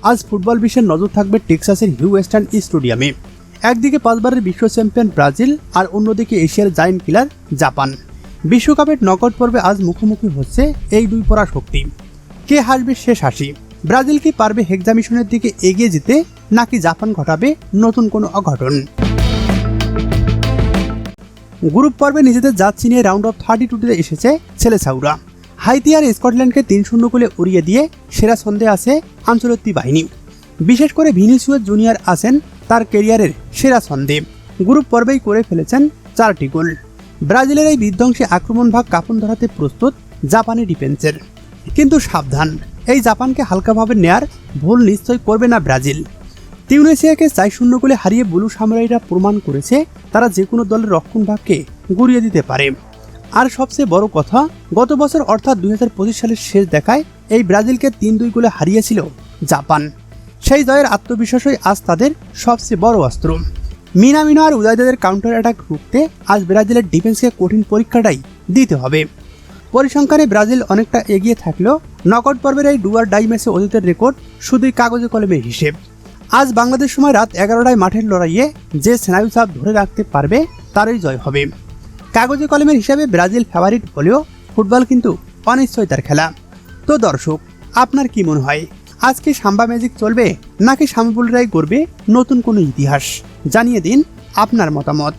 আজ ফুটবল বিশ্বের নজর থাকবে টেক্সাসের হিউস্টন স্টেডিয়ামে। একদিকে 5 বারের বিশ্ব চ্যাম্পিয়ন ব্রাজিল আর অন্যদিকে এশিয়ার জায়ান্ট কিলার জাপান। বিশ্বকাপের নকআউট পর্বে আজ মুখোমুখি হচ্ছে এই দুই পরাশক্তি। কে হাসবে শেষ হাসি? ব্রাজিল কি পারবে হেক্সামিশনের দিকে এগিয়ে যেতে, নাকি জাপান ঘটাবে নতুন কোনো অঘটন? গ্রুপ পর্বে নিজেদের জাত চিনিয়ে রাউন্ড অফ 32-তে এসেছে ছেলেছাউরা। হাইতি আর স্কটল্যান্ডকে 3-0 গোলে উড়িয়ে দিয়ে সেরা ছন্দে আছে আনচেলত্তি বাহিনী। বিশেষ করে ভিনিসিয়াস জুনিয়র আছেন তার ক্যারিয়ারের সেরা ছন্দে। গ্রুপ পর্বেই করে ফেলেছেন 4টি গোল। ব্রাজিলের এই বিধ্বংসী আক্রমণ ভাগ কাঁপন ধরাতে প্রস্তুত জাপানি ডিফেন্সের। কিন্তু সাবধান, এই জাপানকে হালকাভাবে নেয়ার ভুল নিশ্চয় করবে না ব্রাজিল। তিউনিসিয়াকে 4-0 গোলে হারিয়ে ব্লু সামুরাইরা প্রমাণ করেছে তারা যে কোনো দলের রক্ষণ ভাগকে গুড়িয়ে দিতে পারে। আর সবচেয়ে বড় কথা, গত বছর অর্থাৎ 2025 সালের শেষ দেখায় এই ব্রাজিলকে 3-2 গোলে হারিয়েছিল জাপান। সেই জয়ের আত্মবিশ্বাসই আজ তাদের সবচেয়ে বড় অস্ত্র। মিনামিনো আর উদয়দের কাউন্টার অ্যাটাক রুখতে আজ ব্রাজিলের ডিফেন্সকে কঠিন পরীক্ষাটাই দিতে হবে। পরিসংখ্যানে ব্রাজিল অনেকটা এগিয়ে থাকলেও নকআউট পর্বের এই ডু অর ডাই ম্যাচে অতীতের রেকর্ড শুধুই কাগজে কলমের হিসেব। আজ বাংলাদেশ সময় রাত 11টায় মাঠের লড়াইয়ে যে স্নায়ু চাপ ধরে রাখতে পারবে তারই জয় হবে। কাগজে কলমের হিসাবে ব্রাজিল ফেভারিট হলেও ফুটবল কিন্তু অনিশ্চয়তার খেলা। তো দর্শক, আপনার কি মনে হয়, আজকে সাম্বা ম্যাজিক চলবে নাকি সাম্বাবুলরাই গড়বে নতুন কোনো ইতিহাস? জানিয়ে দিন আপনার মতামত।